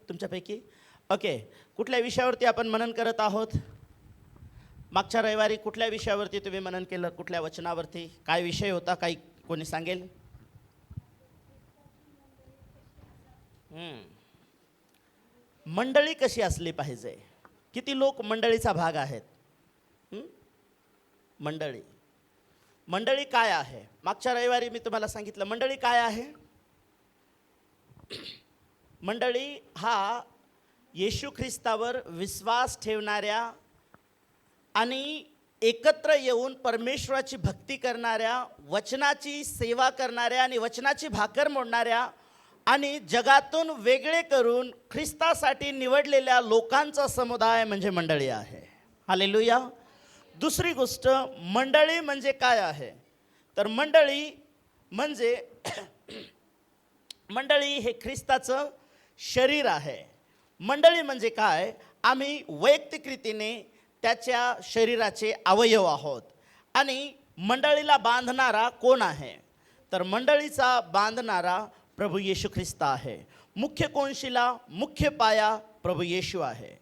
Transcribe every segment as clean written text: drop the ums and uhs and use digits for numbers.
तुमच्यापैकी? ओके. कुठल्या विषयावरती आपण मनन करत आहोत? मागच्या रविवारी कुठल्या विषयावरती तुम्ही मनन केलं? कुठल्या वचनावरती? काय विषय होता? काही कोणी सांगेल? मंडळी कशी असली पाहिजे? किती लोक मंडळीचा भाग आहेत? हं? मंडळी मंडळी काय आहे? मागच्या रविवारी मी तुम्हाला सांगितलं मंडळी काय आहे. मंडळी हा येशू ख्रिस्तावर विश्वास ठेवणाऱ्या आणि एकत्र येऊन परमेश्वराची भक्ती करणाऱ्या, वचनाची सेवा करणाऱ्या आणि वचनाची भाकर मोडणाऱ्या आणि जगातून वेगळे करून ख्रिस्तासाठी निवडलेल्या लोकांचा समुदाय म्हणजे मंडळी आहे. हालेलुया. दुसरी गोष्ट, मंडळी म्हणजे काय आहे? तर मंडळी म्हणजे मंडळी हे ख्रिस्ताचं शरीर आहे. मंडळी म्हणजे काय? आम्ही वैयक्तिक रीतीने त्याच्या शरीराचे अवयव आहोत. आणि मंडळीला बांधणारा कोण आहे? तर मंडळीचा बांधणारा प्रभू येशू ख्रिस्त आहे. मुख्य कोनशिला, मुख्य पाया प्रभू येशू आहे.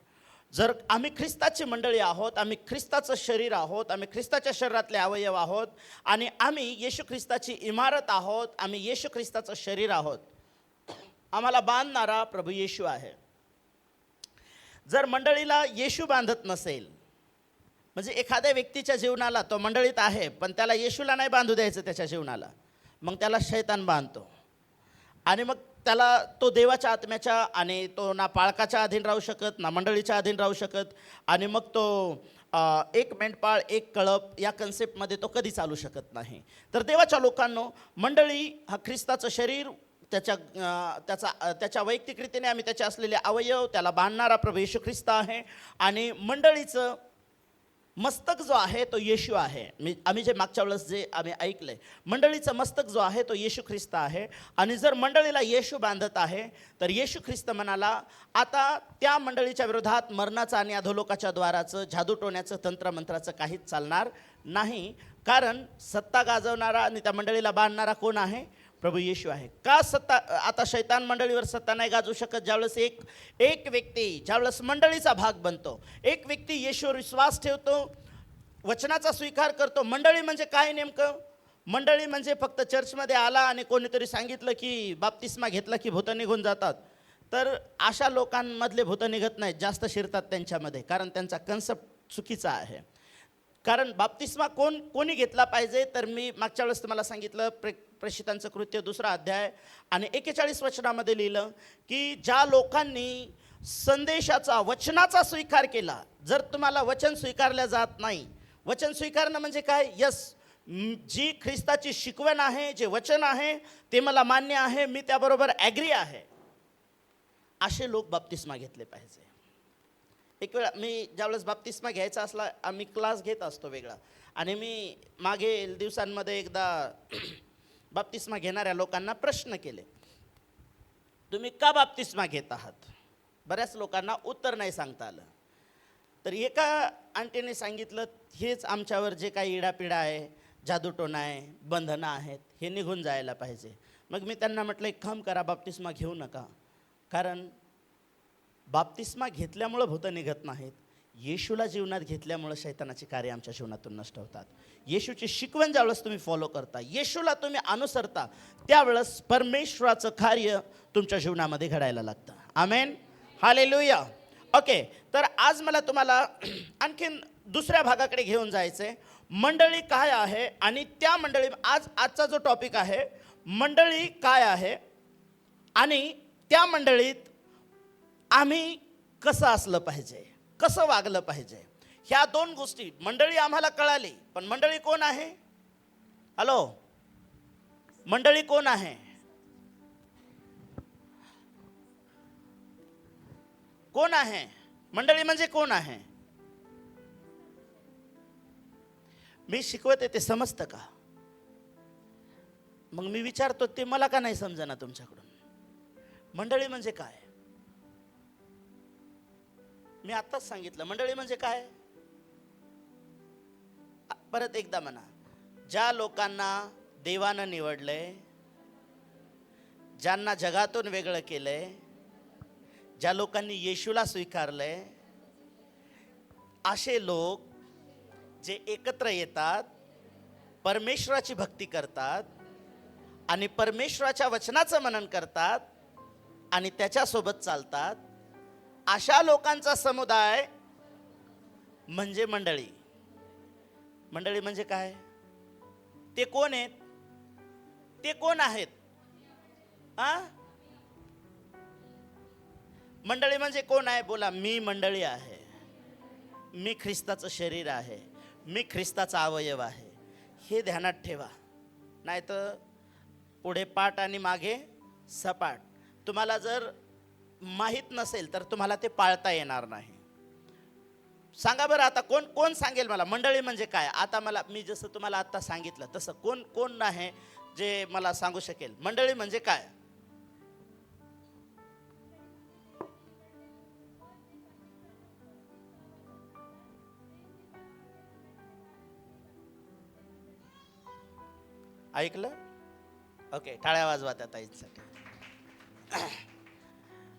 जर आम्ही ख्रिस्ताची मंडळी आहोत, आम्ही ख्रिस्ताचं शरीर आहोत, आम्ही ख्रिस्ताच्या शरीरातले अवयव आहोत आणि आम्ही येशू ख्रिस्ताची इमारत आहोत, आम्ही येशू ख्रिस्ताचं शरीर आहोत. आम्हाला बांधणारा प्रभू येशू आहे. जर मंडळीला येशू बांधत नसेल, म्हणजे एखाद्या व्यक्तीच्या जीवनाला तो मंडळीत आहे पण त्याला येशूला नाही बांधू द्यायचं त्याच्या जीवनाला, मग त्याला शैतान बांधतो आणि मग त्याला तो देवाच्या आत्म्याच्या आणि तो ना पाळकाच्या अधीन राहू शकत ना मंडळीच्या अधीन राहू शकत आणि मग तो एक मेंढपाळ एक कळप या कन्सेप्टमध्ये तो कधी चालू शकत नाही. तर देवाच्या लोकांनो, मंडळी हा ख्रिस्ताचं शरीर, त्याच्या वैयक्तिक रीतीने आम्ही त्याचे असलेले अवयव, त्याला बांधणारा प्रभू येशू ख्रिस्त आहे. आणि मंडळीचं मस्तक जो आहे तो येशू आहे. आम्ही जे मागच्या वेळेस जे आम्ही ऐकलंय, मंडळीचं मस्तक जो आहे तो येशू ख्रिस्त आहे. आणि जर मंडळीला येशू बांधत आहे तर येशू ख्रिस्त म्हणाला, आता त्या मंडळीच्या विरोधात मरणाचं आणि अधोलोकाच्या द्वाराचं, जादूटोण्याचं, तंत्रमंत्राचं काहीच चालणार नाही. कारण सत्ता गाजवणारा आणि त्या मंडळीला बांधणारा कोण आहे? प्रभू येशू आहे. का सत्ता? आता शैतान मंडळीवर सत्ता नाही गाजवू शकत. ज्यावेळेस एक व्यक्ती ज्यावेळेस मंडळीचा भाग बनतो, एक व्यक्ती येशूवर विश्वास ठेवतो, वचनाचा स्वीकार करतो. मंडळी म्हणजे काय नेमकं? मंडळी म्हणजे फक्त चर्चमध्ये आला आणि कोणीतरी सांगितलं की बाप्तिस्मा घेतला की भूतं निघून जातात. तर अशा लोकांमधले भूतं निघत नाहीत, जास्त शिरतात त्यांच्यामध्ये, कारण त्यांचा कन्सेप्ट चुकीचा आहे. कारण बाप्तिस्मा कोणी घेतला पाहिजे? तर मी मागच्या वेळेस तुम्हाला सांगितलं, प्रेषितांचं कृत्य 2 अध्याय आणि 41 वचनामध्ये लिहिलं की ज्या लोकांनी संदेशाचा, वचनाचा स्वीकार केला. जर तुम्हाला वचन स्वीकारलं जात नाही, वचन स्वीकारणं म्हणजे काय? जी ख्रिस्ताची शिकवण आहे, जे वचन आहे ते मला मान्य आहे, मी त्याबरोबर ॲग्री आहे, असे लोक बाप्तिस्मा घेतले पाहिजे. एक वेळा मी ज्यावेळेस बाप्तिस्मा घ्यायचा असला, आम्ही क्लास घेत असतो वेगळा, आणि मी मागे दिवसांमध्ये एकदा बाप्तिस्मा घेणाऱ्या लोकांना प्रश्न केले, तुम्ही का बाप्तिस्मा घेत आहात? बऱ्याच लोकांना उत्तर नाही सांगता आलं. तर एका आंटीने सांगितलं, हेच आमच्यावर जे काही इडापिडा आहे, जादूटोणा आहे, बंधनं आहेत, हे निघून जायला पाहिजे. मग मी त्यांना म्हटलं, एक काम करा, बाप्तिस्मा घेऊ नका. कारण बाप्तिस्मा घेतल्यामुळं भूतं निघत नाहीत, येशूला जीवनात घेतल्यामुळं शैतानाची कार्य आमच्या जीवनातून नष्ट होतात. येशूची शिकवण ज्यावेळेस तुम्ही फॉलो करता, येशूला तुम्ही अनुसरता, त्यावेळेस परमेश्वराचं कार्य तुमच्या जीवनामध्ये घडायला लागतं. आमेन, हालेलुया. ओके, तर आज मला तुम्हाला आणखीन दुसऱ्या भागाकडे घेऊन जायचं आहे. मंडळी काय आहे आणि त्या मंडळी, आजचा जो टॉपिक आहे, मंडळी काय आहे आणि त्या मंडळीत आम्ही कसं असलं पाहिजे, कसं वागलं पाहिजे, ह्या 2 गोष्टी. मंडळी आम्हाला कळाली, पण मंडळी कोण आहे? हॅलो, मंडळी कोण आहे? कोण आहे? मंडळी म्हणजे कोण आहे? मी शिकवते ते समजतं का? मग मी विचारतो, ते मला का नाही समजेना तुमच्याकडून? मंडळी म्हणजे काय? मी आत्ताच सांगितलं, मंडळी म्हणजे काय? परत एकदा म्हणा, ज्या लोकांना देवानं निवडलंय, ज्यांना जगातून वेगळं केलंय, ज्या लोकांनी येशूला स्वीकारलंय असे लोक जे एकत्र येतात, परमेश्वराची भक्ती करतात आणि परमेश्वराच्या वचनाचं मनन करतात आणि त्याच्यासोबत चालतात, अशा लोकांचा समुदाय म्हणजे मंडळी. मंडळी म्हणजे काय? ते कोण आहेत? ते कोण आहेत? मंडळी म्हणजे कोण आहे? बोला, मी मंडळी आहे. मी ख्रिस्ताचं शरीर आहे. मी ख्रिस्ताचा अवयव आहे. हे ध्यानात ठेवा. नाही तर पुढे पाठ आणि मागे सपाट. तुम्हाला जर माहीत नसेल तर तुम्हाला ते पाळता येणार नाही. सांगा बरं आता, कोण कोण सांगेल मला मंडळी म्हणजे काय? आता मला, मी जसं तुम्हाला आता सांगितलं तसं कोण कोण आहे जे मला सांगू शकेल मंडळी म्हणजे काय? ऐकलं? ओके, टाळ्या वाजवा त्या ताईंसाठी.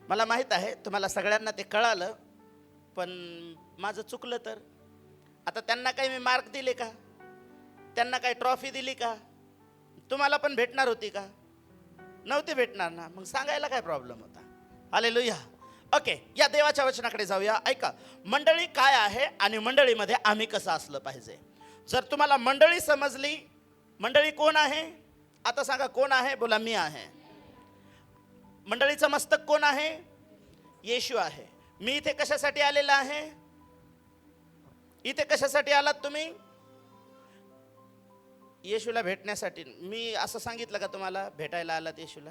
मला माहित आहे तुम्हाला सगळ्यांना ते कळालं, पण माझं चुकलं तर आता त्यांना काही मी मार्क दिले का? त्यांना काही ट्रॉफी दिली का? तुम्हाला पण भेटणार होती का? नव्हती भेटणार ना. मग सांगायला काय प्रॉब्लेम होता? हालेलुया. ओके, या देवाच्या वचनाकडे जाऊया. ऐका, मंडळी काय आहे आणि मंडळीमध्ये आम्ही कसं असलं पाहिजे. जर तुम्हाला मंडळी समजली, मंडळी कोण आहे? आता सांगा, कोण आहे? बोला, मी आहे. मंडळीचं मस्तक कोण आहे? येशू आहे. मी इथे कशासाठी आलेला आहे? इथे कशासाठी आलात तुम्ही? येशूला भेटण्यासाठी. मी असं सांगितलं का तुम्हाला भेटायला आलात येशूला?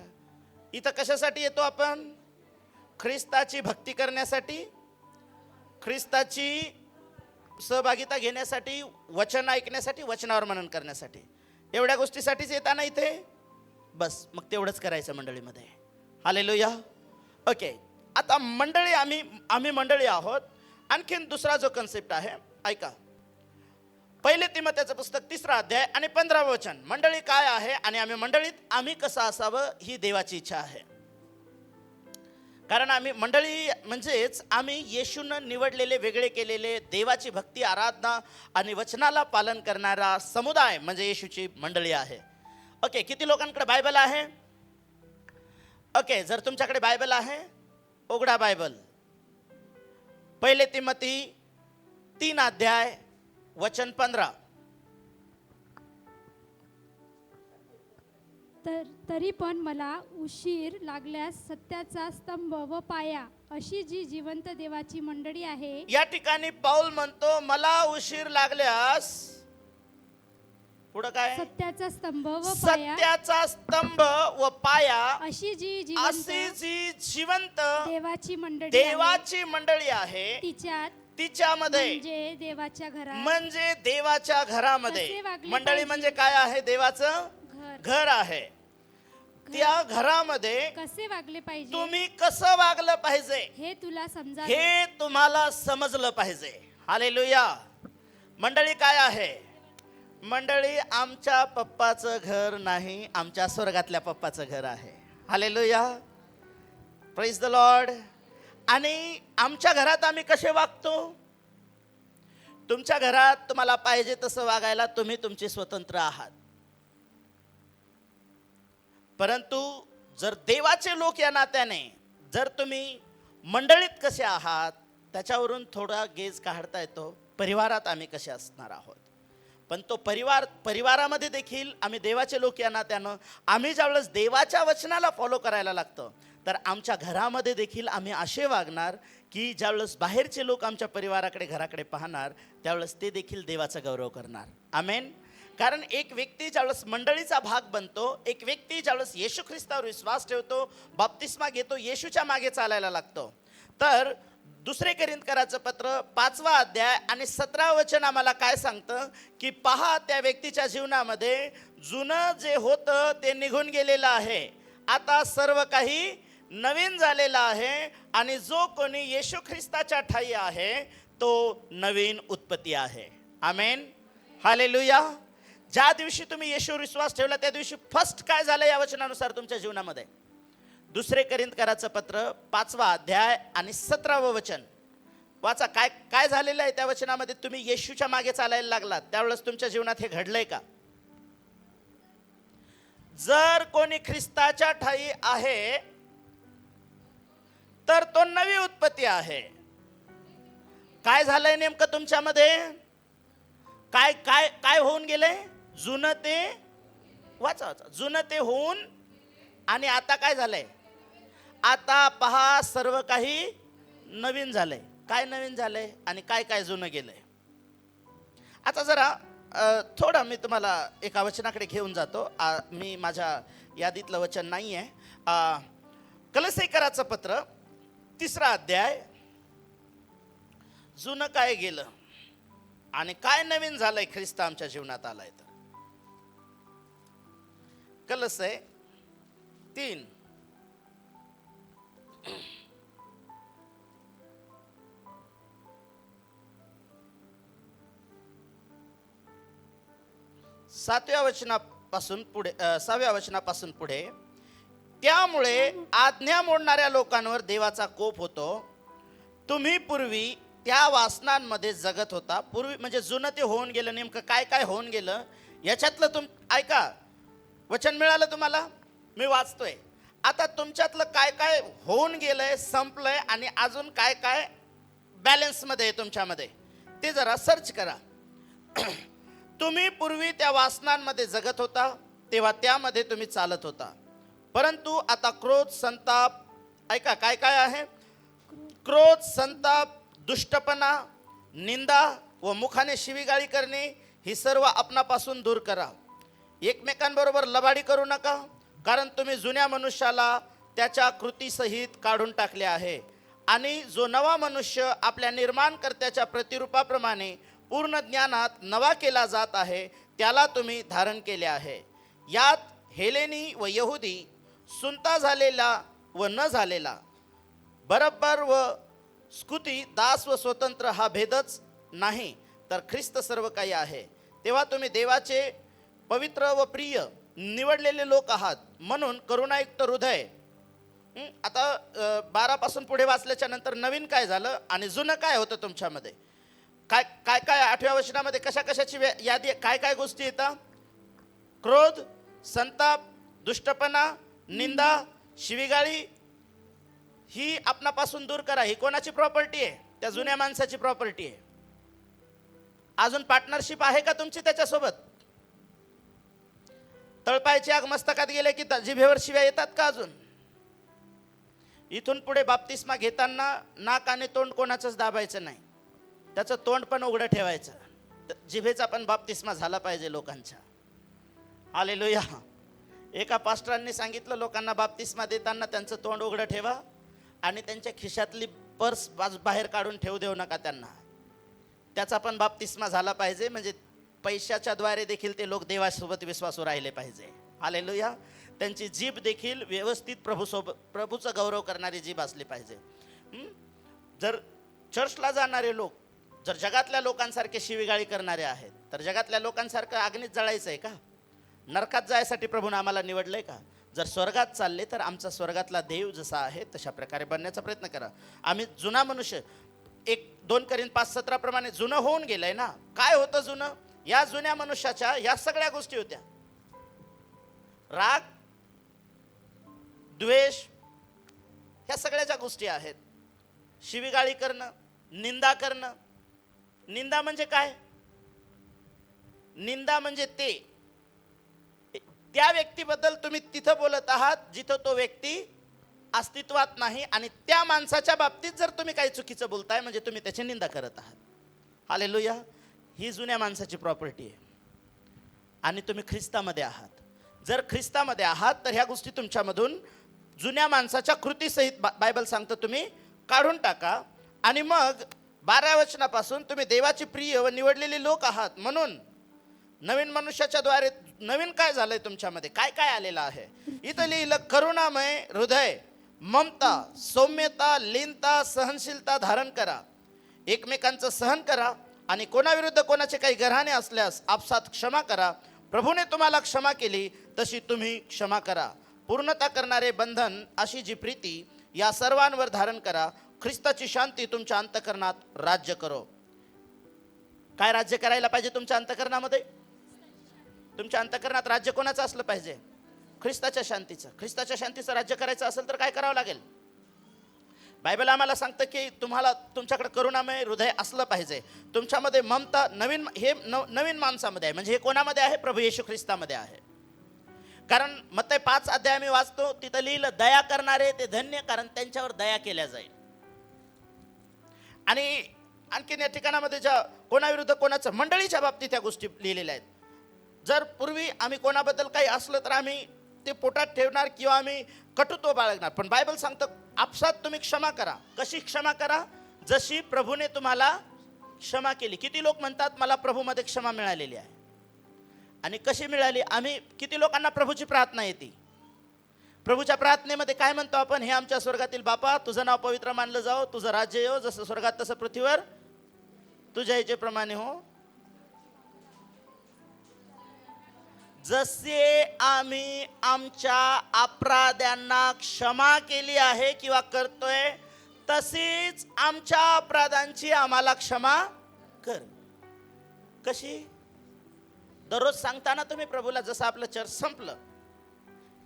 इथं कशासाठी येतो आपण? ख्रिस्ताची भक्ती करण्यासाठी, ख्रिस्ताची सहभागिता घेण्यासाठी, वचन ऐकण्यासाठी, वचनावर मनन करण्यासाठी. एवढ्या गोष्टीसाठीच येता ना इथे? बस, मग तेवढंच करायचं मंडळीमध्ये. हालेलुया. ओके, आता मंडळी, आम्ही मंडळी आहोत. आणखीन दुसरा जो कन्सेप्ट आहे, ऐका. पहिले तिमोथेचं पुस्तक 3 अध्याय आणि 15 वचन. मंडळी काय आहे आणि आम्ही मंडळीत आम्ही कसं असावं ही देवाची इच्छा आहे. कारण आम्ही मंडळी म्हणजेच आम्ही येशूनं निवडलेले, वेगळे केलेले, देवाची भक्ती, आराधना आणि वचनाला पालन करणारा समुदाय म्हणजे येशूची मंडळी आहे. ओके, किती लोकांकडे बायबल आहे? ओके, जर तुमच्याकडे बायबल आहे, उघडा बायबल. पहिले तिमोथी 3 अध्याय वचन 15. तरी पण मला उशीर लागल्यास सत्याचा स्तंभ व पाया अशी जी जिवंत देवाची मंडळी आहे. या ठिकाणी पाऊल म्हणतो, मला उशीर लागल्यास, पुढं काय? सत्याचा स्तंभ व पाया, सत्याचा स्तंभ व पाया अशी जी जिवंत देवाची मंडळी आहे, तिच्यामध्ये म्हणजे देवाच्या घरामध्ये. मंडळी म्हणजे काय आहे? देवाचं घर आहे. त्या घरामध्ये कसे वागले पाहिजे, तुम्ही कसं वागलं पाहिजे हे तुम्हाला समजलं पाहिजे. हालेलुया. मंडळी काय आहे? मंडळी आमच्या पप्पाचं घर नाही, आमच्या स्वर्गातल्या पप्पाचं घर आहे. हालेलुया. Praise the Lord. आणि आमच्या घरात आम्ही कसे वागतो? तुमच्या घरात तुम्हाला पाहिजे तसं वागायला तुम्ही तुमचे स्वतंत्र आहात. परंतु जर देवाचे लोक या नात्याने जर तुम्ही मंडळीत कसे आहात त्याच्यावरून थोडा गेज काढता येतो. परिवारात आम्ही कसे असणार आहोत. पण तो परिवारामध्ये देखील आम्ही देवाचे लोक या नात्यानं आम्ही ज्यावेळेस देवाच्या वचनाला फॉलो करायला लागतं, तर आमच्या घरामध्ये देखील आम्ही असे वागणार की ज्यावेळेस बाहेरचे लोक आमच्या परिवाराकडे, घराकडे पाहणार, त्यावेळेस ते देखील देवाचा गौरव करणार. आमेन. कारण एक व्यक्ती ज्यावेळेस मंडळीचा भाग बनतो, एक व्यक्ती ज्यावेळेस येशू ख्रिस्तावर विश्वास ठेवतो, बाप्तिस्मा घेतो, येशूच्या मागे चालायला लागतो, तर 2 कोरिंथीयराचं पत्र 5 अध्याय आणि 17 वचन आम्हाला काय सांगतं की पहा, त्या व्यक्तीच्या जीवनामध्ये जुनं जे होतं ते निघून गेलेलं आहे, आता सर्व काही नवीन झालेलं आहे आणि जो कोणी येशू ख्रिस्ताच्या ठायी आहे तो नवीन उत्पत्ती आहे. आमेन. हालेलुया. ज्या दिवशी तुम्ही येशूवर विश्वास ठेवला त्या दिवशी फर्स्ट काय झालं या वचनानुसार तुमच्या जीवनामध्ये? दुसरे करिंथकराचं पत्र 5वा अध्याय आणि 17वं वचन वाचा. काय काय झालेलं आहे त्या वचनामध्ये? तुम्ही येशूच्या मागे चालायला लागलात त्यावेळेस तुमच्या जीवनात हे घडलंय का? जर कोणी ख्रिस्ताच्या ठायी आहे तर तो नवी उत्पत्ती आहे. काय झालंय नेमकं तुमच्यामध्ये? काय काय काय होऊन गेलंय? जुनं ते वाचा वाचा. जुनं ते होऊन आणि आता काय झालंय? आता पहा सर्व काही नवीन झालंय. काय नवीन झालंय आणि काय काय जुनं गेलंय? आता जरा थोडं मी तुम्हाला एका वचनाकडे घेऊन जातो. मी माझ्या यादीतलं वचन नाही आहे. कलसीकराचं पत्र 3रा अध्याय. जुनं काय गेलं आणि काय नवीन झालंय ख्रिस्त आमच्या जीवनात आलाय तर. कलसे 3 7व्या वचनापासून पुढे 6व्या वचनापासून पुढे. त्यामुळे आज्ञा मोडणाऱ्या लोकांवर देवाचा कोप होतो. तुम्ही पूर्वी त्या वासनांमध्ये जगत होता. पूर्वी म्हणजे जुनं ते होऊन गेलं. नेमकं काय काय होऊन गेलं याच्यातलं ऐका, वचन मिळालं तुम्हाला? मी वाचतोय. आता तुमच्यातलं काय काय होऊन गेलंय, संपलंय आणि अजून काय काय बॅलन्समध्ये आहे तुमच्यामध्ये ते जरा सर्च करा. तुम्ही पूर्वी त्या वासनांमध्ये जगत होता तेव्हा त्यामध्ये तुम्ही चालत होता. परंतु आता क्रोध, संताप, ऐका काय काय आहे? क्रोध, संताप, दुष्टपणा, निंदा व मुखाने शिवीगाळी करणे ही सर्व आपणापासून दूर करा. एकमेकांबरोबर लबाडी करू नका, कारण तुम्ही जुन्या मनुष्याला त्याच्या कृतीसहित काढून टाकले आहे आणि जो नवा मनुष्य आपल्या निर्माणकर्त्याच्या प्रतिरूपाप्रमाणे पूर्ण ज्ञानात नवा केला जात आहे त्याला तुम्ही धारण केले आहे. यात हेलेनी व यहुदी, सुनता झालेला व न झालेला, बरोबर व स्कुती, दास व स्वतंत्र हा भेदच नाही, तर ख्रिस्त सर्व काही आहे. तेव्हा तुम्ही देवाचे पवित्र व प्रिय निवडलेले लोक आहात, म्हणून करुणायुक्त हृदय. आता 12 पासून पुढे वाचल्याच्या नंतर नवीन काय झालं आणि जुनं काय होतं तुमच्यामध्ये? काय काय काय 8व्या वचनामध्ये कशा कशाची यादी, काय काय गोष्टी येतात? क्रोध, संताप, दुष्टपणा, निंदा, शिवीगाळी ही आपणापासून दूर करा. ही कोणाची प्रॉपर्टी आहे? त्या जुन्या माणसाची प्रॉपर्टी आहे. अजून पार्टनरशिप आहे का तुमची त्याच्यासोबत? तळपायची आग मस्तकात गेले की जिभेवर शिव्या येतात का अजून? इथून पुढे बाप्तिस्मा घेताना नाक आणि तोंड कोणाचंच दाबायचं नाही, त्याचं तोंड पण उघडं ठेवायचं. जिभेचा पण बाप्तिस्मा झाला पाहिजे लोकांच्या. हालेलुया. एका पास्टरांनी सांगितलं लोकांना बाप्तिस्मा देताना त्यांचं तोंड उघडं ठेवा आणि त्यांच्या खिशातली पर्स बाहेर काढून ठेवू देऊ नका त्यांना. त्याचा पण बाप्तिस्मा झाला पाहिजे, म्हणजे पैशाच्या द्वारे देखील ते लोक देवासोबत विश्वासू राहिले पाहिजे. हालेलुया. त्यांची जीभ देखील व्यवस्थित प्रभूचा गौरव करणारी जीभ असली पाहिजे. जर चर्चला जाणारे लोक जर जगातल्या लोकांसारखे शिवीगाळी करणारे आहेत तर जगातल्या लोकांसारखं अग्नीत जळायचं आहे का? नरकात जायसाठी प्रभूने आम्हाला निवडलंय का? जर स्वर्गात चालले तर आमचा स्वर्गातला देव जसा आहे तशा प्रकारे बनण्याचा प्रयत्न करा. आम्ही जुना मनुष्य 2 करिंथ 5:17 प्रमाणे जुनं होऊन गेलंय ना. काय होतं जुनं? या जुन्या मनुष्याच्या या सगळ्या गोष्टी होत्या. राग, द्वेष, ह्या सगळ्या ज्या गोष्टी आहेत. शिवीगाळी करणं, निंदा करणं. निंदा म्हणजे काय? निंदा म्हणजे त्या व्यक्तीबद्दल तुम्ही तिथं बोलत आहात जिथं तो व्यक्ती अस्तित्वात नाही, आणि त्या माणसाच्या बाबतीत जर तुम्ही काही चुकीचं बोलताय म्हणजे तुम्ही त्याची निंदा करत आहात. हालेलुया. ही जुन्या माणसाची प्रॉपर्टी आहे आणि तुम्ही ख्रिस्तामध्ये आहात. जर ख्रिस्तामध्ये आहात तर ह्या गोष्टी तुमच्यामधून जुन्या माणसाच्या कृतीसहित बायबल सांगतं तुम्ही काढून टाका. आणि मग 12व्या वचनापासून तुम्ही देवाची प्रिय व निवडलेले लोक आहात, म्हणून नवीन मनुष्याच्या द्वारे नवीन काय झालंय तुमच्यामध्ये? काय काय आलेलं आहे? इथं लिहिलं, करुणामय हृदय, ममता, सौम्यता, लीनता, सहनशीलता धारण करा. एकमेकांचं सहन करा आणि कोणाविरुद्ध कोणाचे काही गऱ्हाणे असल्यास आपसात क्षमा करा. प्रभूने तुम्हाला क्षमा केली तशी तुम्ही क्षमा करा. पूर्णता करणारे बंधन अशी जी प्रीती या सर्वांवर धारण करा. ख्रिस्ताची शांती तुमच्या अंतःकरणात राज्य करो. काय राज्य करायला पाहिजे तुमच्या अंतःकरणामध्ये? तुमच्या अंतःकरणात राज्य कोणाचं असलं पाहिजे? ख्रिस्ताच्या शांतीचं. ख्रिस्ताच्या शांतीचं राज्य करायचं असेल तर काय करावं लागेल? बायबल आम्हाला सांगतं की तुम्हाला तुमच्याकडे करुणामय हृदय असलं पाहिजे. तुमच्यामध्ये ममता नवीन माणसामध्ये आहे. म्हणजे हे कोणामध्ये आहे? प्रभू येशू ख्रिस्तामध्ये आहे. कारण मत्ती 5 अध्याय मी वाचतो, तिथं लिहिलं, दया करणारे ते धन्य, कारण त्यांच्यावर दया केल्या जाईल. आणि आणखीन या ठिकाणामध्ये ज्या कोणाविरुद्ध कोणाचं, मंडळीच्या बाबतीत त्या गोष्टी लिहिलेल्या आहेत. जर पूर्वी आम्ही कोणाबद्दल काही असलं तर आम्ही ते पोटात ठेवणार किंवा आम्ही कटुत्व बाळगणार. पण बायबल सांगतं आपसात तुम्ही क्षमा करा. कशी क्षमा करा? जशी प्रभूने तुम्हाला क्षमा केली. किती लोक म्हणतात मला प्रभूमध्ये क्षमा मिळालेली आहे? आणि कशी मिळाली? आम्ही किती लोकांना प्रभूची प्रार्थना येते? प्रभूच्या प्रार्थनेमध्ये काय म्हणतो आपण? हे आमच्या स्वर्गातील बापा, तुझं नाव पवित्र मानलं जावं, तुझं राज्य येवो, जसं स्वर्गात तसं पृथ्वीवर तुझ्या इच्छेप्रमाणे हो. जसे आम्ही आमच्या अपराध्यांना क्षमा केली आहे किंवा करतोय, तशीच आमच्या अपराधांची आम्हाला क्षमा कर. कशी? दररोज सांगताना तुम्ही प्रभूला, जसं आपलं चर्च संपलं,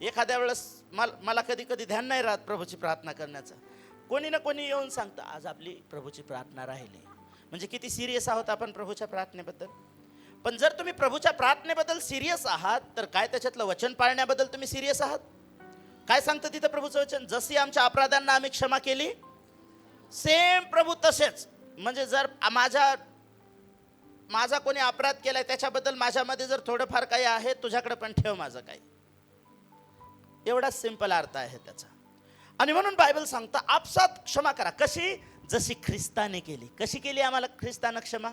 एखाद्या वेळेस मला कधी कधी ध्यान नाही राहत प्रभूची प्रार्थना करण्याचं, कोणी ना कोणी येऊन सांगतं आज आपली प्रभूची प्रार्थना राहिली. म्हणजे किती सिरियस आहोत आपण प्रभूच्या प्रार्थनेबद्दल. पण जर तुम्ही प्रभूच्या प्रार्थनेबद्दल सिरियस आहात तर काय त्याच्यातलं वचन पाळण्याबद्दल तुम्ही सिरियस आहात? काय सांगतं तिथं प्रभूचं वचन? जशी आमच्या अपराधांना आम्ही क्षमा केली, सेम प्रभू तसेच. म्हणजे जर माझा कोणी अपराध केलाय त्याच्याबद्दल माझ्यामध्ये जर थोडंफार काही आहे, तुझ्याकडे पण ठेव माझं काही. एवढा सिंपल अर्थ आहे त्याचा. आणि म्हणून बायबल सांगतं आपसात क्षमा करा. कशी? जशी ख्रिस्ताने केली. कशी केली आम्हाला ख्रिस्तानं क्षमा?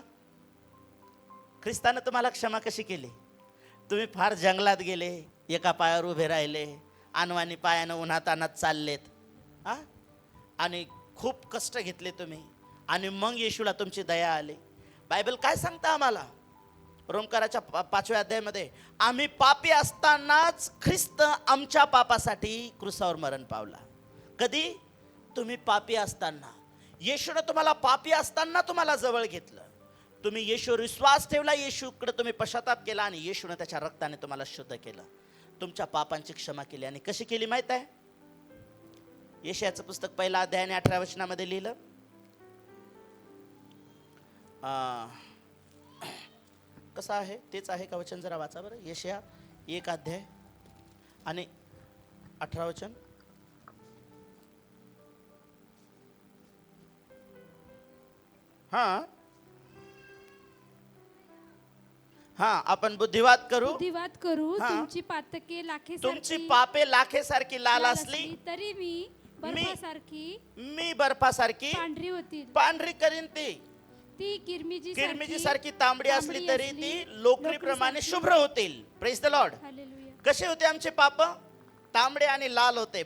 ख्रिस्तानं तुम्हाला क्षमा कशी केली? तुम्ही फार जंगलात गेले, एका पायावर उभे राहिले, अनवाणी पायानं उन्हात आणत चाललेत, आणि खूप कष्ट घेतले तुम्ही, आणि मग येशूला तुमची दया आली. बायबल काय सांगतं आम्हाला? रोमकाराच्या 5व्या अध्यायामध्ये, आम्ही पापी असतानाच ख्रिस्त आमच्या पापासाठी क्रुसावर मरण पावला. कधी? तुम्ही पापी असताना. येशूने तुम्हाला पापी असताना तुम्हाला जवळ घेतलं. तुम्ही येशूवर विश्वास ठेवला, येशूकडे तुम्ही पश्चाताप केला, आणि येशूने त्याच्या रक्ताने तुम्हाला शुद्ध केलं, तुमच्या पापांची क्षमा केली. आणि कशी केली माहित आहे? यशायाचं पुस्तक 1 अध्याय 18 वचनामध्ये लिहिलं, कसं आहे? तेच आहे का वचन? जरा वाचा बरं. यशाया 1 अध्याय आणि 18 वचन. आपण बुद्धिवाद करू, तुमची पातके तुमची पापे लाखेसारखी लाल असली तरी मी बर्फासारखी पांढरी करीन. ती किरमिजी सारखी तांबडी असली तरी ती लोकरीप्रमाणे शुभ्र होतील. Praise the Lord. कसे होते आमचे पाप? तांबडे आणि लाल होते,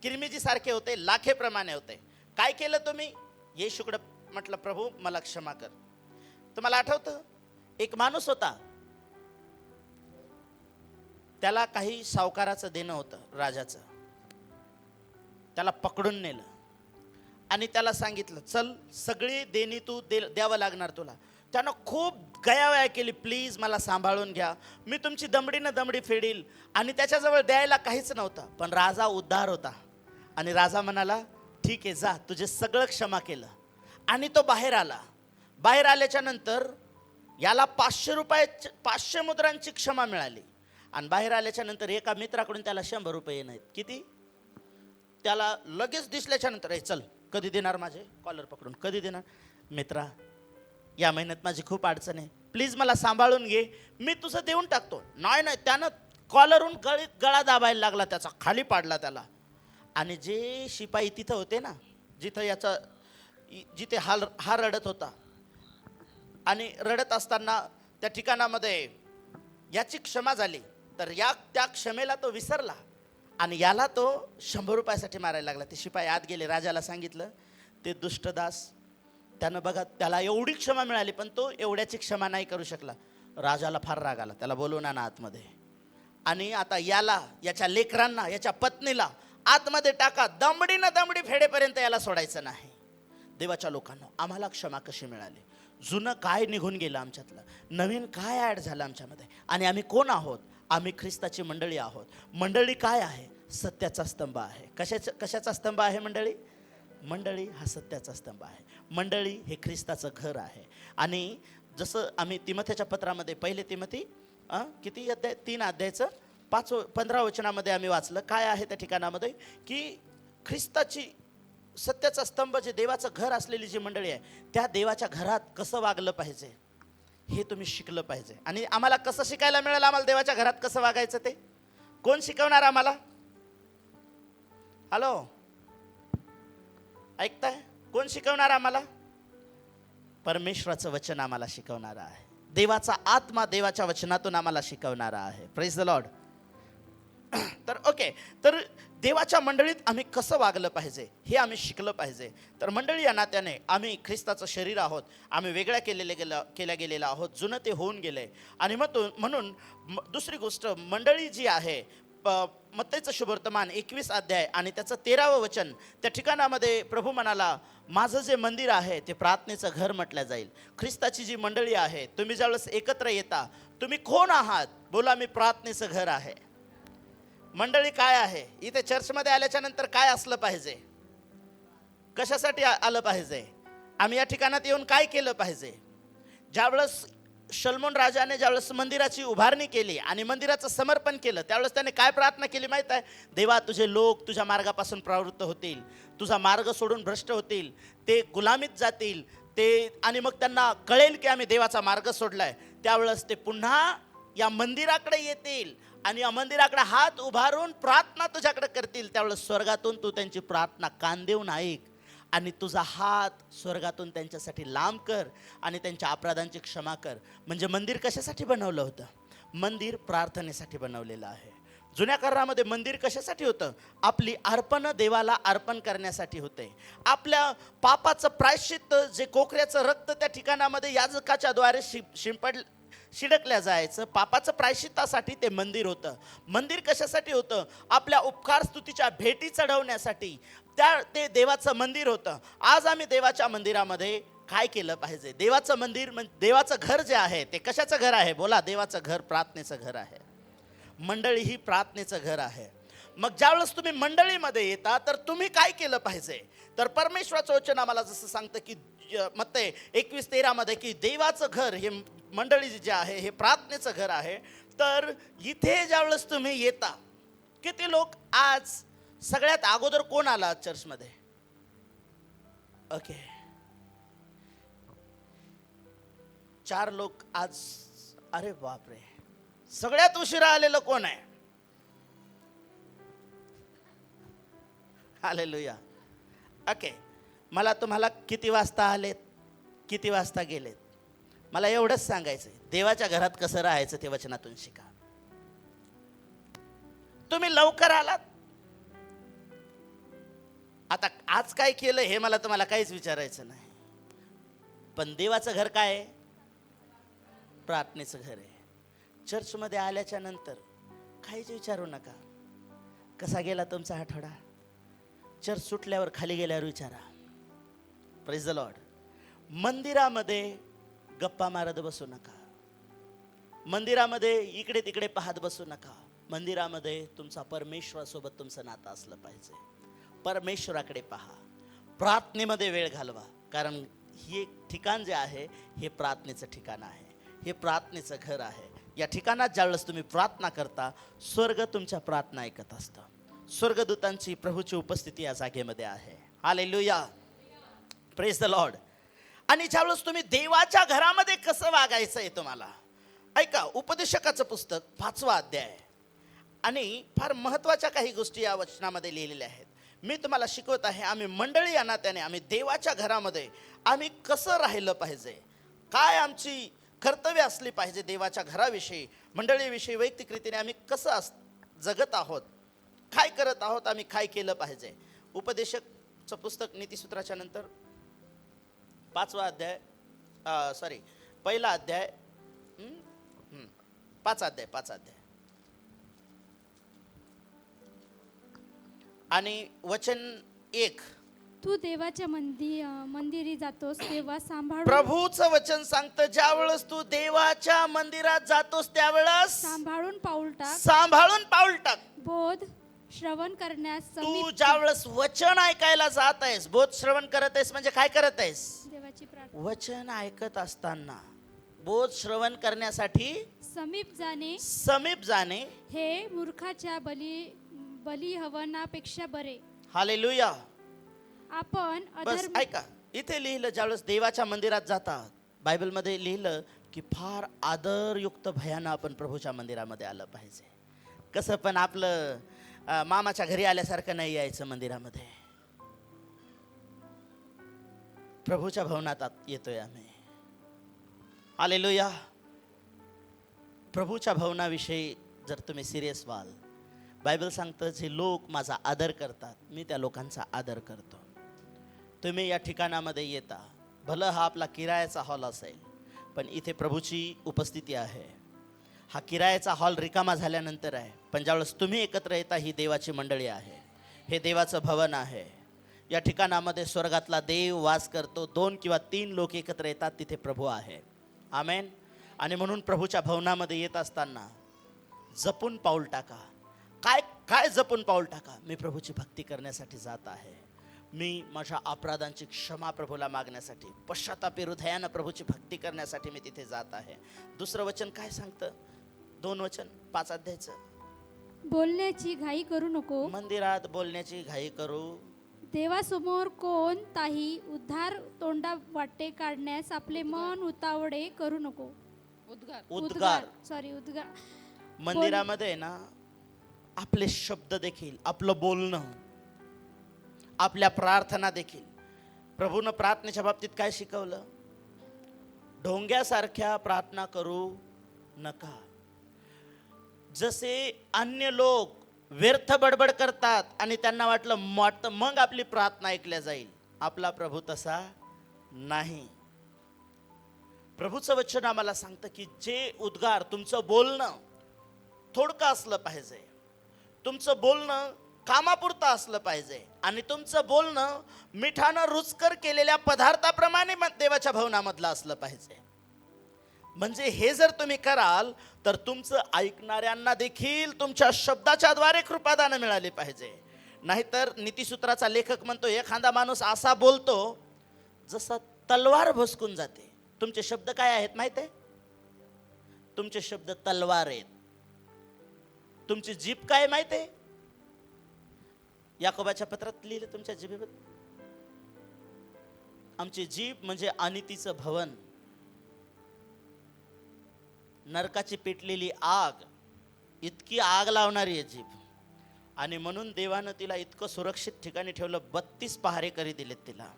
किरमिजी सारखे होते, लाखेप्रमाणे होते. काय केलं तुम्ही? येशूकडे म्हटलं प्रभू मला क्षमा कर. तुम्हाला आठवतं एक माणूस होता, त्याला काही सावकाराचं देणं होतं राजाचं. त्याला पकडून नेलं आणि त्याला सांगितलं चल सगळी देणी तू द्यावं लागणार तुला. त्यानं खूप गयावया केली, प्लीज मला सांभाळून घ्या, मी तुमची दमडीनं दमडी फेडील. आणि त्याच्याजवळ द्यायला काहीच नव्हतं. पण राजा उद्धार होता आणि राजा म्हणाला ठीक आहे जा, तुझे सगळं क्षमा केलं. आणि तो बाहेर आला. बाहेर आल्याच्या नंतर याला 500 मुद्रांची क्षमा मिळाली. आणि बाहेर आल्याच्या नंतर एका मित्राकडून त्याला 100 रुपये नाहीत. किती? त्याला लगेच दिसल्याच्या नंतर चल कधी देणार? माझे कॉलर पकडून कधी देणार? मित्रा या महिन्यात माझी खूप अडचण आहे, प्लीज मला सांभाळून घे, मी तुझं देऊन टाकतो. नाही, त्यानं कॉलरहून गळा दाबायला लागला, त्याचा खाली पाडला त्याला. आणि जे शिपाई तिथं होते ना, जिथे हा रडत होता, आणि रडत असताना त्या ठिकाणामध्ये याची क्षमा झाली, तर त्या क्षमेला तो विसरला आणि याला तो 100 रुपयासाठी मारायला लागला. ते शिपाई आत गेले, राजाला सांगितलं. ते दुष्टदास त्यानं बघा त्याला एवढी क्षमा मिळाली पण तो एवढ्याची क्षमा नाही करू शकला. राजाला फार राग आला, त्याला बोलवून आणा आतमध्ये. आणि आता याला, याच्या लेकरांना, याच्या पत्नीला आतमध्ये टाका, दमडीनं दमडी फेडेपर्यंत याला सोडायचं नाही. देवाच्या लोकांना, आम्हाला क्षमा कशी मिळाली? जुनं काय निघून गेलं आमच्यातलं, नवीन काय ॲड झालं आमच्यामध्ये? आणि आम्ही कोण आहोत? आम्ही ख्रिस्ताची मंडळी आहोत. मंडळी काय आहे? सत्याचा स्तंभ आहे. कशाचा स्तंभ आहे मंडळी? मंडळी हा सत्याचा स्तंभ आहे. मंडळी हे ख्रिस्ताचं घर आहे. आणि जसं आम्ही तिमथ्याच्या पत्रामध्ये पहिले तिमथी किती अध्याय, 3 अध्यायचं 15 वचनामध्ये आम्ही वाचलं. काय आहे त्या ठिकाणामध्ये? की ख्रिस्ताची सत्याचा स्तंभ, जे देवाचं घर असलेली जी मंडळी आहे, त्या देवाच्या घरात कसं वागलं पाहिजे हे तुम्ही शिकलं पाहिजे. आणि आम्हाला कसं शिकायला मिळेल? आम्हाला देवाच्या घरात कसं वागायचं ते कोण शिकवणार आम्हाला? हॅलो, ऐकताय? कोण शिकवणार आम्हाला? परमेश्वराचं वचन आम्हाला शिकवणारा आहे. देवाचा आत्मा देवाच्या वचनातून आम्हाला शिकवणारा आहे. Praise the Lord. तर ओके, तर देवाच्या मंडळीत आम्ही कसं वागलं पाहिजे हे आम्ही शिकलं पाहिजे. तर मंडळी या नात्याने आम्ही ख्रिस्ताचं शरीर आहोत. आम्ही वेगळ्या केल्या गेलेलं आहोत. जुनं ते होऊन गेले. आणि म्हणून दुसरी गोष्ट, मंडळी जी आहे, मत्तेचं शुभवर्तमान 21 अध्याय आणि त्याचं 13वं वचन, त्या ठिकाणामध्ये प्रभू म्हणाला, माझं जे मंदिर आहे ते प्रार्थनेचं घर म्हटलं जाईल. ख्रिस्ताची जी मंडळी आहे, तुम्ही ज्यावेळेस एकत्र येता, तुम्ही कोण आहात? बोला, मी प्रार्थनेचं घर आहे. मंडळी काय आहे? इथे चर्चमध्ये आल्याच्या नंतर काय असलं पाहिजे? कशासाठी आलं पाहिजे? आम्ही या ठिकाणात येऊन काय केलं पाहिजे? ज्यावेळेस शलोमोन राजाने ज्यावेळेस मंदिराची उभारणी केली आणि मंदिराचं समर्पण केलं, त्यावेळेस त्याने काय प्रार्थना केली माहीत आहे? देवा, तुझे लोक तुझ्या मार्गापासून प्रवृत्त होतील, तुझा मार्ग सोडून भ्रष्ट होतील, ते गुलामीत जातील, ते आणि मग त्यांना कळेल की आम्ही देवाचा मार्ग सोडलाय. त्यावेळेस ते पुन्हा या मंदिराकडे येतील आणि या मंदिराकडे हात उभारून प्रार्थना तुझ्याकडे करतील. त्यावेळेस स्वर्गातून तू त्यांची प्रार्थना कान देऊन ऐक आणि तुझा हात स्वर्गातून त्यांच्यासाठी लांब कर आणि त्यांच्या अपराधांची क्षमा कर. म्हणजे मंदिर कशासाठी बनवलं होतं? मंदिर प्रार्थनेसाठी बनवलेलं आहे. जुन्या करारामध्ये मंदिर कशासाठी होतं? आपली अर्पणं देवाला अर्पण करण्यासाठी होते. आपल्या पापाचं प्रायश्चित्त, जे कोकऱ्याचं रक्त त्या ठिकाणामध्ये याजकाच्या द्वारे शिडकल्या जायचं, पापाचं प्रायश्चित्तासाठी ते मंदिर होतं. मंदिर कशासाठी होतं? आपल्या उपकार स्तुतीच्या भेटी चढवण्यासाठी ते देवाचं मंदिर होतं. आज आम्ही देवाच्या मंदिरामध्ये काय केलं पाहिजे? देवाचं मंदिर म्हणजे देवाचं घर जे आहे ते कशाचं घर आहे? बोला, देवाचं घर प्रार्थनेचं घर आहे. मंडळी ही प्रार्थनेचं घर आहे. मग ज्यावेळेस तुम्ही मंडळीमध्ये येता तर तुम्ही काय केलं पाहिजे? तर परमेश्वराचं वचन आम्हाला जसं सांगतं की मत्ते 21:13 मध्ये की देवाचं घर हे मंडळी जे आहे हे प्रार्थनेचं घर आहे. तर इथे ज्यावेळेस तुम्ही येता, किती लोक आज सगळ्यात अगोदर कोण आला चर्चमध्ये? ओके, 4 लोक आज. अरे बापरे, सगळ्यात उशिरा आलेलं कोण आहे? हालेलुया. ओके, मला तुम्हाला किती वाजता आलेत, किती वाजता गेलेत, मला एवढंच सांगायचं आहे, देवाच्या घरात कसं राहायचं ते वचनातून शिका. तुम्ही लवकर आलात, आता आज काय केलं हे मला तुम्हाला काहीच विचारायचं नाही. पण देवाचं घर काय आहे? प्रार्थनेचं घर आहे. चर्चमध्ये आल्याच्या नंतर काहीच विचारू नका, कसा गेला तुमचा आठवडा? चर्च सुटल्यावर खाली गेल्यावर विचारा. Praise the Lord. मंदिरामध्ये गप्पा मारत बसू नका. मंदिरामध्ये इकडे तिकडे पाहत बसू नका. मंदिरामध्ये तुमचा परमेश्वरासोबत तुमचं नातं असलं पाहिजे. परमेश्वराकडे पहा, प्रार्थनेमध्ये वेळ घालवा. कारण हे ठिकाण जे आहे हे प्रार्थनेचं ठिकाण आहे, हे प्रार्थनेचं घर आहे. या ठिकाणात ज्यावेळेस तुम्ही प्रार्थना करता, स्वर्ग तुमच्या प्रार्थना ऐकत असतं. स्वर्गदूतांची, प्रभूची उपस्थिती या जागेमध्ये आहे. Hallelujah, praise the Lord. आणि ज्यावेळेस तुम्ही देवाच्या घरामध्ये कसं वागायचं आहे तुम्हाला, ऐका, उपदेशकाचं पुस्तक 5वा अध्याय आणि फार महत्त्वाच्या काही गोष्टी या वचनामध्ये लिहिलेल्या आहेत. मी तुम्हाला शिकवत आहे, आम्ही मंडळी या नात्याने आम्ही देवाच्या घरामध्ये आम्ही कसं राहिलं पाहिजे, काय आमची कर्तव्य असली पाहिजे देवाच्या घराविषयी, मंडळीविषयी वैयक्तिक रीतीने आम्ही कसं जगत आहोत, काय करत आहोत, आम्ही काय केलं पाहिजे. उपदेशकचं पुस्तक नीतिसूत्राच्या नंतर 5वा अध्याय, पहिला अध्याय, 5 अध्याय. आणि वचन 1, तू देवाच्या मंदिरी जातोस तेव्हा सांभाळून प्रभूचं वचन सांगतं, ज्या वेळेस तू देवाच्या मंदिरात जातोस त्यावेळेस सांभाळून पाऊल टाक. सांभाळून पाऊल टाक. बोध श्रवण करण्यास तू समीप ज्या वेळेस वचन ऐकायला जात आहेस, बोध श्रवण करत आहेस म्हणजे काय करत आहेस? देवाची प्रार्थना वचन ऐकत असताना बोध श्रवण करण्यासाठी समीप जाणे हे मूर्खाच्या बली हवनापेक्षा बरे. हालेलुया. आपण बस ऐका, इथे लिहिलं ज्यावेळेस देवाच्या मंदिरात जातात, बायबलमध्ये लिहिलं की फार आदरयुक्त भयानं आपण प्रभूच्या मंदिरामध्ये आलं पाहिजे. कसं पण आपलं मामाच्या घरी आल्यासारखं नाही यायचं मंदिरामध्ये. प्रभूच्या भवनात येतोय आम्ही. हालेलुया. प्रभूच्या भवनाविषयी जर तुम्ही सिरियस व्हाल, बायबल सांगतं जे लोक माझा आदर करतात मी त्या लोकांचा आदर करतो. तुम्ही या ठिकाणामध्ये येता, भलं हा आपला किरायाचा हॉल असेल, पण इथे प्रभूची उपस्थिती आहे. हा किरायाचा हॉल रिकामा झाल्यानंतर आहे, पण ज्यावेळेस तुम्ही एकत्र येता ही देवाची मंडळी आहे, हे देवाचं भवन आहे. या ठिकाणामध्ये स्वर्गातला देव वास करतो. 2 किंवा 3 लोक एकत्र येतात तिथे प्रभू आहे. आमेन. आणि म्हणून प्रभूच्या भवनामध्ये येत असताना जपून पाऊल टाका. काय काय जपून पाऊल टाका? मी प्रभूची भक्ती करण्यासाठी जात आहे. मी माझ्या अपराधांची क्षमा प्रभूला मागण्यासाठी, पश्चातापी हृदयानं प्रभूची भक्ती करण्यासाठी मी तिथे जात आहे. दुसरं वचन काय सांगतं? 2 वचन 5 अध्यायचं. बोलण्याची घाई करू नको. मंदिरात बोलण्याची घाई करू. देवासमोर कोणताही उद्धार तोंडा वाटे काढण्यास आपले मन उतावळे करू नको. उद्गार. उद्गार. मंदिरामध्ये ना आपले शब्द देखील, आपलं बोलणं, आपल्या प्रार्थना देखील, प्रभूनं प्रार्थनेच्या बाबतीत काय शिकवलं? ढोंग्यासारख्या प्रार्थना करू नका. जसे अन्य लोक व्यर्थ बडबड करतात आणि त्यांना वाटलं मग आपली प्रार्थना ऐकल्या जाईल, आपला प्रभू तसा नाही. प्रभूचं वचन आम्हाला सांगतं की जे उद्गार, तुमचं बोलणं थोडकं असलं पाहिजे, तुमचं बोलणं कामापुरतं असलं पाहिजे, आणि तुमचं बोलणं मिठानं रुचकर केलेल्या पदार्थाप्रमाणे देवाच्या भवनामधलं असलं पाहिजे. म्हणजे हे जर तुम्ही कराल तर तुमचं ऐकणाऱ्यांना देखील तुमच्या शब्दाच्या द्वारे कृपादान मिळाली पाहिजे. नाहीतर नीतिसूत्राचा लेखक म्हणतो, एखादा माणूस असा बोलतो जसा तलवार भोसकून जाते. तुमचे शब्द काय आहेत माहिती आहे? तुमचे शब्द तलवार आहेत. तुमची जीभ काय माहिती आहे? याकोबाच्या पत्रात लिहिलं तुमच्या जिभेबद्दल, आमची जीभ म्हणजे अनितीचं भवन, नरकाची पेटलेली आग, इतकी आग लावणारी आहे जीभ. आणि म्हणून देवानं तिला इतकं सुरक्षित ठिकाणी ठेवलं, 32 पहारेकरी दिलेत तिला,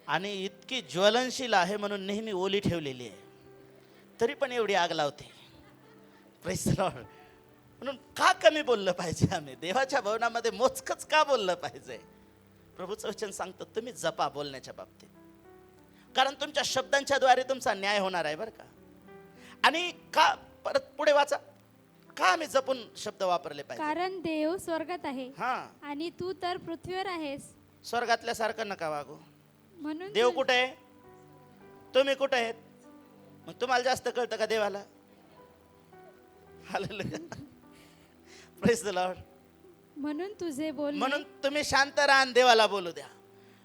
आणि इतकी ज्वलनशील आहे म्हणून नेहमी ओली ठेवलेली आहे, तरी पण एवढी आग लावते. Praise the Lord. म्हणून का कमी बोललं पाहिजे? आम्ही देवाच्या भवनामध्ये मोजकच का बोललं पाहिजे? प्रभूचं वचन सांगतं तुम्ही जपा बोलण्याच्या बाबतीत, कारण तुमच्या शब्दांच्या द्वारे तुमचा न्याय होणार आहे बरं का. आणि का, परत पुढे वाचा, का आम्ही जपून शब्द वापरले पाहिजे? कारण देव स्वर्गात आहे हा, आणि तू तर पृथ्वीवर आहेस. स्वर्गातल्या सारखं नका वागू. म्हणून देव कुठे आहे? तुम्ही कुठे आहेत? मग तुम्हाला जास्त कळतं का देवाला? हालेलुया. Praise the Lord. म्हणून तुझे बोल, म्हणून तुम्ही शांत राहा आणि देवाला बोलू द्या.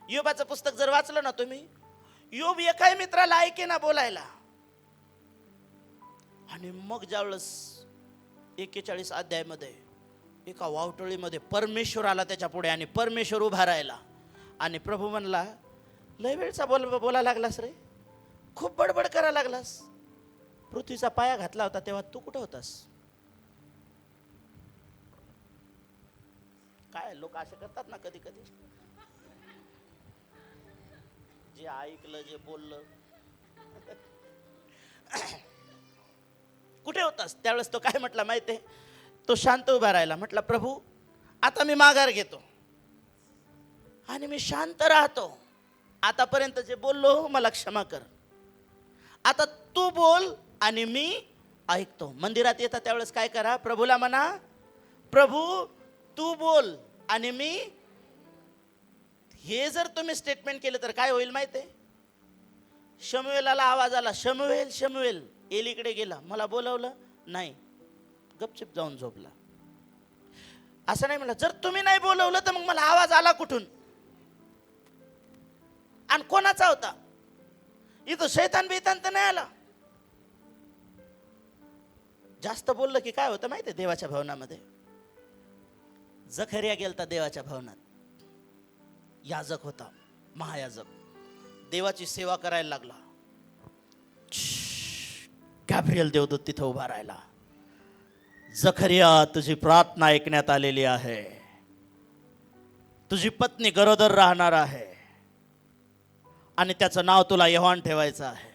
योबाचं पुस्तक जर वाचलं ना तुम्ही, योब एकाही मित्राला ऐके ना बोलायला, आणि मग ज्यावेळेस 41 अध्यायामध्ये एका वावटळीमध्ये परमेश्वर आला त्याच्या पुढे, आणि परमेश्वर उभा राहिला, आणि प्रभू म्हणला, लय वेळचा बोला लागलास रे, खूप बडबड करायला लागलास, पृथ्वीचा पाया घातला होता तेव्हा तू कुठं होतास? काय लोक असे करतात ना कधी कधी, जे ऐकलं जे बोललं कुठे होतास? त्यावेळेस तो काय म्हटला माहितीये? तो शांत उभा राहिला, म्हटला प्रभू आता मी माघार घेतो आणि मी शांत राहतो. आतापर्यंत जे बोललो मला क्षमा कर, आता तू बोल आणि मी ऐकतो. मंदिरात येता त्यावेळेस काय करा? प्रभूला म्हणा, प्रभू तू बोल आणि मी हे जर तुम्ही स्टेटमेंट केलं तर काय होईल माहिती आहे? शमूएलाला आवाज आला, शमूएल शमूएल. एलीकडे गेला, मला बोलवलं नाही, गपचिप जाऊन झोपला. असं नाही म्हणलं, जर तुम्ही नाही बोलवलं तर मग मला आवाज आला कुठून? आणि कोणाचा होता? इथं शैतान बितान तर नाही आला. जास्त बोललं की काय होतं माहितीये? देवाच्या भवनामध्ये जखरिया गेलता देवाच्या भवनात. याजक होता, महायाजक. देवाची सेवा करायला लागला. गॅब्रिएल देवदूत तिथं उभा राहिला. जखरिया, तुझी प्रार्थना ऐकण्यात आलेली आहे. तुझी पत्नी गरोदर राहणार आहे आणि त्याचं नाव तुला योहान ठेवायचं आहे.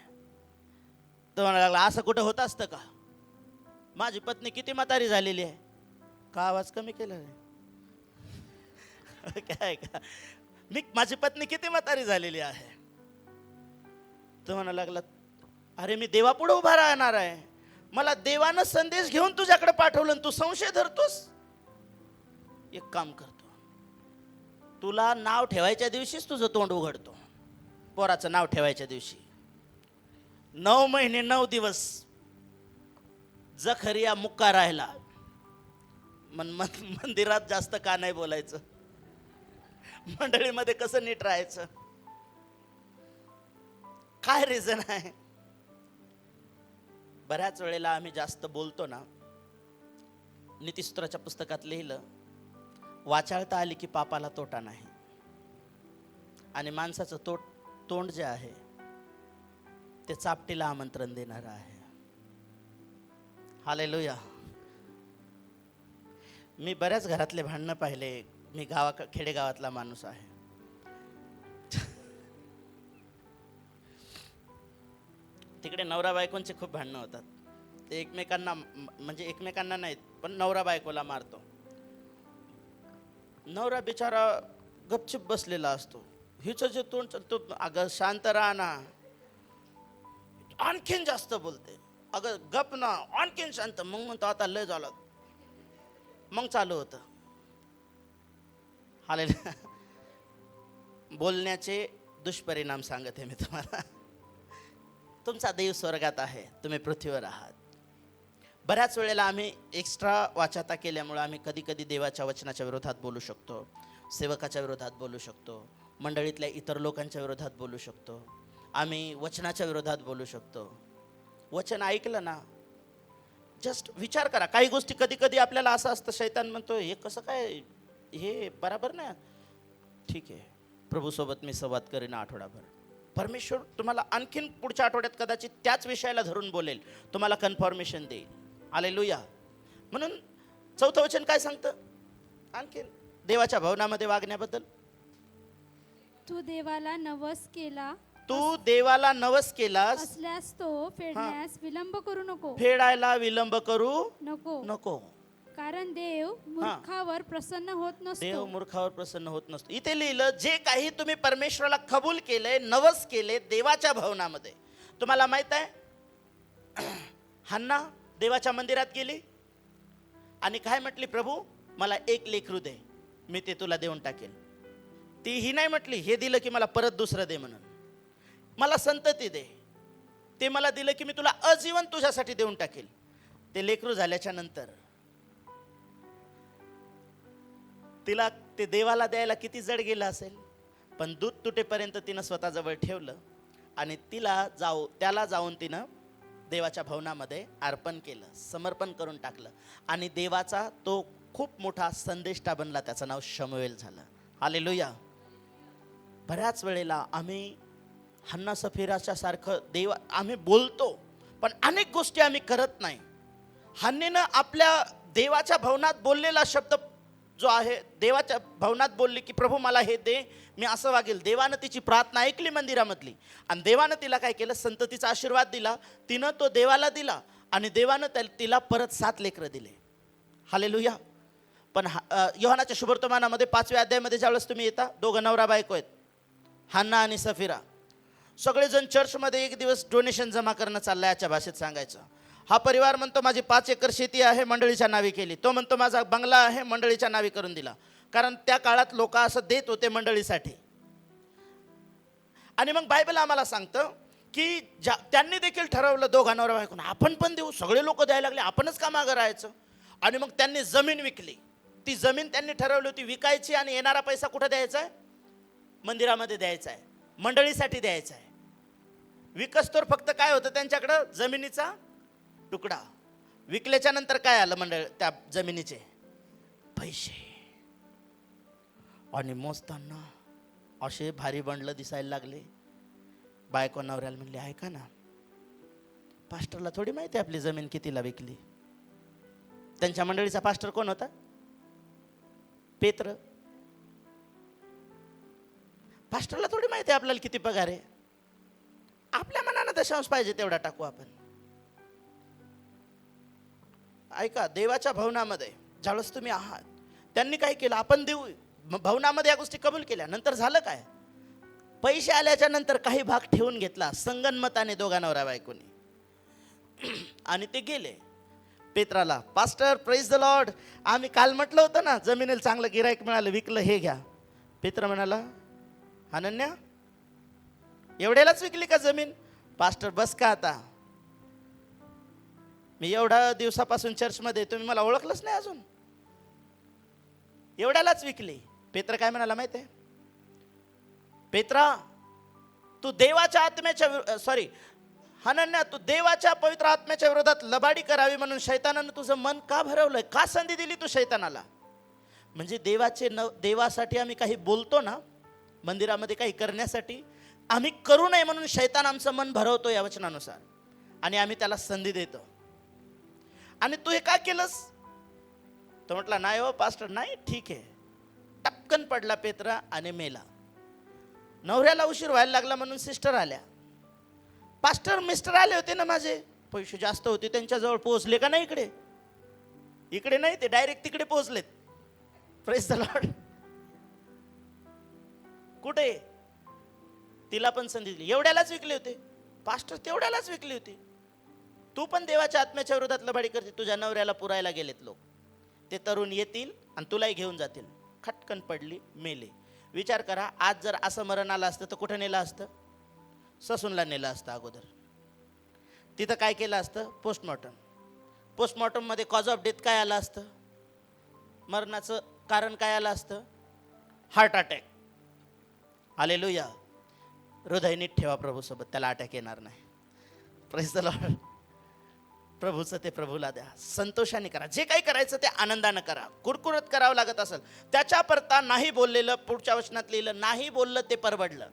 तो म्हणायला लागला, असं कुठं होत असतं का? माझी पत्नी किती म्हातारी झालेली आहे. का आवाज कमी केला रे? काय का माझी पत्नी किती म्हातारी झालेली आहे. तो म्हणायला लागला, अरे मी देवापुढे उभा राहणार आहे. मला देवानं संदेश घेऊन तुझ्याकडे पाठवलं, तू संशय धरतोस. एक काम करतो, तुला नाव ठेवायच्या दिवशीच तुझं तोंड उघडतो. पोराचं नाव ठेवायच्या दिवशी 9 महिने 9 दिवस जखरिया मुक्का राहिला. मंदिरात जास्त का नाही बोलायचं? मंडळीमध्ये कसं नीट राहायचं? काय रिझन आहे? बऱ्याच वेळेला आम्ही जास्त बोलतो ना. नीतिसूत्राच्या पुस्तकात लिहिलं, वाचाळता आली की पापाला तोटा नाही. आणि माणसाचं तोंड जे आहे ते चापटीला आमंत्रण देणारं आहे. हालेलुया. मी बऱ्याच घरातले भांडणं पाहिले. मी खेडेगावातला माणूस आहे. तिकडे नवरा बायकोंचे खूप भांडणं होतात. ते एकमेकांना, म्हणजे एकमेकांना नाहीत पण नवरा बायकोला मारतो. नवरा बिचारा गपचिप बसलेला असतो. हिचं जे तोंड चालतो, अगं शांत राहा ना, आणखीन जास्त बोलते. अगं गप ना, आणखीन शांत. मग म्हणतो आता लय झालं. मग चालू होतं. हालेलुया. बोलण्याचे दुष्परिणाम सांगत आहे मी तुम्हाला. तुमचा देव स्वर्गात आहे, तुम्ही पृथ्वीवर आहात. बऱ्याच वेळेला आम्ही एक्स्ट्रा वाचाता केल्यामुळे आम्ही कधी कधी देवाच्या वचनाच्या विरोधात बोलू शकतो, सेवकाच्या विरोधात बोलू शकतो, मंडळीतल्या इतर लोकांच्या विरोधात बोलू शकतो, आम्ही वचनाच्या विरोधात बोलू शकतो. वचन ऐकलं ना, जस्ट विचार करा. काही गोष्टी कधी कधी आपल्याला असं असतं, शैतान म्हणतो हे कसं काय, हे बरोबर नाही. ठीक आहे, प्रभूसोबत मी संवाद करीन आठवडाभर. परमेश्वर तुम्हाला आणखीन पुढच्या आठवड्यात कदाचित त्याच विषयाला धरून बोलेल, तुम्हाला कन्फर्मेशन देईल. हालेलुया. म्हणून 4थं वचन काय सांगतं आणखीन देवाच्या भवनामध्ये वागण्याबद्दल? तू देवाला नवस केला, तू देवाला नवस केलास असल्यास तो फेडण्यास विलंब करू नको. फेडायला विलंब करू नको. नको. कारण देव मूर्खावर प्रसन्न होत नसतो. देव मूर्खावर प्रसन्न होत नसतो. इथे लिहिलं, जे काही तुम्ही परमेश्वराला कबूल केलंय, नवस केले देवाच्या भवनामध्ये. तुम्हाला माहित आहे, हन्ना देवाच्या मंदिरात गेली आणि काय म्हटली, प्रभू मला एक लेकरू दे, मी ते तुला देऊन टाकेल. ती ही नाही म्हटली, हे दिलं की मला परत दुसरं दे म्हणून, मला संतती दे. ते मला दिलं की मी तुला आजीवन तुझ्यासाठी देऊन टाकेल. ते लेकरू झाल्याच्या नंतर तिला ते देवाला द्यायला किती जड गेलं असेल, पण दूध तुटेपर्यंत तिनं स्वतःजवळ ठेवलं आणि त्याला जाऊन तिनं देवाच्या भवनामध्ये अर्पण केलं, समर्पण करून टाकलं. आणि देवाचा तो खूप मोठा संदेष्टा बनला, त्याचं नाव शमूएल झालं. हालेलुया. बऱ्याच वेळेला आम्ही हन्ना सफीराच्या सारखं आम्ही बोलतो, पण अनेक गोष्टी आम्ही करत नाही. हन्नेनं आपल्या देवाच्या भवनात बोललेला शब्द जो आहे, देवाच्या भवनात बोलली की प्रभू मला हे दे, मी असं वागेल. देवानं तिची प्रार्थना ऐकली मंदिरामधली आणि देवानं तिला काय केलं, संततीचा आशीर्वाद दिला. तिनं तो देवाला दिला आणि देवानं तिला परत 7 लेकरं दिले. हालेलुया. पण योहानाच्या शुभवर्तमानामध्ये 5व्या अध्यायामध्ये ज्यावेळेस तुम्ही येता, 2 नवरा बायको आहेत, हन्ना आणि सफीरा. सगळेजण चर्चमध्ये एक दिवस डोनेशन जमा करणं चाललंय, याच्या भाषेत सांगायचं. हा परिवार म्हणतो माझी 5 एकर शेती आहे, मंडळीच्या नावी केली. तो म्हणतो माझा बंगला आहे, मंडळीच्या नावी करून दिला. कारण त्या काळात लोक असं देत होते मंडळीसाठी. आणि मग बायबल आम्हाला सांगतं की त्यांनी देखील ठरवलं दोघा नवरा बायकोन आपण पण देऊ. सगळे लोक द्यायला लागले, आपणच का मागं राहायचं. आणि मग त्यांनी जमीन विकली. ती जमीन त्यांनी ठरवली होती विकायची आणि येणारा पैसा कुठं द्यायचा आहे? मंदिरामध्ये द्यायचा आहे, मंडळीसाठी द्यायचा आहे. विकस्तोर फक्त काय होतं त्यांच्याकडं? जमिनीचा तुकडा. विकल्याच्या नंतर काय आलं? त्या जमिनीचे पैसे. आणि मोजताना असे भारी बंडलं दिसायला लागले. बायको नवऱ्याला म्हणले, ऐका ना, पास्टरला थोडी माहिती आपली जमीन कितीला विकली. त्यांच्या मंडळीचा पास्टर कोण होता? पेत्र. पास्टरला थोडी माहिती आपल्याला किती पगार आहे. आपल्या मनानं दशांश पाहिजे तेवढा टाकू आपण. ऐका, देवाच्या भवनामध्ये ज्यावेळेस तुम्ही आहात, त्यांनी काय केलं? आपण देऊ भवनामध्ये या गोष्टी कबूल केल्या. नंतर झालं काय? पैसे आल्याच्या नंतर काही भाग ठेवून घेतला संगनमताने दोघा नवरा बायकोनी. आणि ते गेले पेत्राला, पास्टर प्रेज द लॉर्ड, आम्ही काल म्हटलं होतं ना जमिनीला चांगलं गिराईक मिळालं, विकलं, हे घ्या. पेत्र म्हणाला, अनन्या एवढ्यालाच विकली का जमीन? पास्टर बस का आता, मी एवढ्या दिवसापासून चर्चमध्ये, तुम्ही मला ओळखलंच नाही अजून, एवढ्यालाच विकली. पेत्र काय म्हणाला माहिती आहे? पेत्रा, तू देवाच्या आत्म्याच्या हनन्या, तू देवाच्या पवित्र आत्म्याच्या विरोधात लबाडी करावी म्हणून शैतानानं तुझं मन का भरवलंय? का संधी दिली तू शैतानाला? म्हणजे देवासाठी आम्ही काही बोलतो ना, मंदिरामध्ये काही करण्यासाठी, आम्ही करू नये म्हणून शैतान आमचं मन भरवतो या वचनानुसार, आणि आम्ही त्याला संधी देतो. आणि तू हे का केलंस? तो म्हटला, नाही हो पास्टर, नाही, ठीक आहे. टपकन पडला पेत्रा आणि मेला. नवऱ्याला उशीर व्हायला लागला म्हणून सिस्टर आल्या. पास्टर मिस्टर आले होते ना माझे, पैसे जास्त होते त्यांच्याजवळ, पोहोचले का नाही इकडे? इकडे नाही, ते डायरेक्ट तिकडे पोहोचलेत. Praise the Lord. कुठे? तिला पण संधी दिली. एवढ्यालाच विकले होते पास्टर, तेवढ्यालाच विकली होती. तू पण देवाच्या आत्म्याच्या विरोधात लबाडी करते. तुझ्या नवऱ्याला पुरायला गेलेत लोक, ते तरुण येतील आणि तुलाही घेऊन जातील. खटकन पडली, मेले. विचार करा, आज जर असं मरण आलं असतं तर कुठं नेलं असतं? ससूनला नेलं असतं अगोदर. तिथं काय केलं असतं? पोस्टमॉर्टम. पोस्टमॉर्टममध्ये कॉज ऑफ डेथ काय आलं असतं? मरणाचं कारण काय आलं असतं? Heart attack. हालेलुया. हृदय नीट ठेवा प्रभूसोबत, त्याला अटॅक येणार नाही. Praise the Lord. प्रभूचं ते प्रभूला द्या. संतोषाने करा. जे काही करायचं ते आनंदानं करा. कुरकुरत करावं लागत असेल त्याच्या परता नाही बोललेलं, पुढच्या वचनात लिहिलं, नाही बोललं ते परवडलं.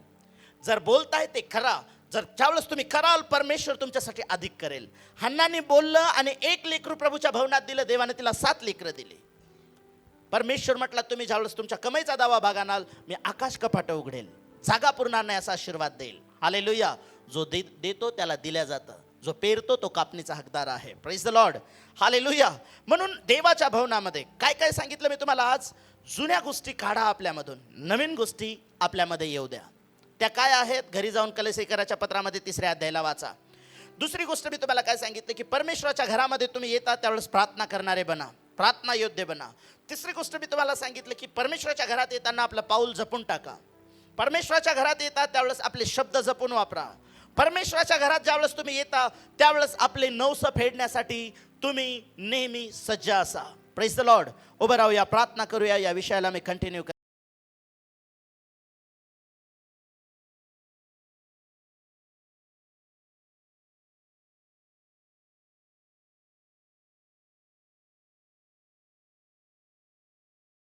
जर बोलताय ते खरा. जर ज्यावेळेस तुम्ही कराल, परमेश्वर तुमच्यासाठी अधिक करेल. हन्नाने बोललं आणि 1 लेकरू प्रभूच्या भवनात दिलं, देवाने तिला 7 लेकरं दिली. परमेश्वर म्हटला, तुम्ही ज्यावेळेस तुमच्या कमाईचा दावा बागानाल, मी आकाश कपाट उघडेल, जागा पुरणार नाही असा आशीर्वाद देईल. हालेलुया. जो देतो त्याला दिल्या जातं, जो पेरतो तो कापणीचा हकदार आहे. Praise the Lord. हालेलुया. म्हणून देवाच्या भवनामध्ये काय काय सांगितलं मी तुम्हाला आज? जुन्या गोष्टी काढा आपल्यामधून, नवीन गोष्टी आपल्यामध्ये येऊ द्या. त्या काय आहेत? घरी जाऊन कलेसेकराच्या पत्रामध्ये 3ऱ्या अध्यायाला वाचा. दुसरी गोष्ट मी तुम्हाला काय सांगितलं की परमेश्वराच्या घरामध्ये तुम्ही येता त्यावेळेस प्रार्थना करणारे बना, प्रार्थना योद्धे बना. तिसरी गोष्ट मी तुम्हाला सांगितलं की परमेश्वराच्या घरात येताना आपलं पाऊल जपून टाका. परमेश्वराच्या घरात येता त्यावेळेस आपले शब्द जपून वापरा. परमेश्वराच्या घरात ज्यावेळेस तुम्ही येता त्यावेळेस आपले नवस फेडण्यासाठी तुम्ही नेहमी सज्ज असा. Praise the Lord. उभं राहूया, प्रार्थना करूया. या विषयाला मी कंटिन्यू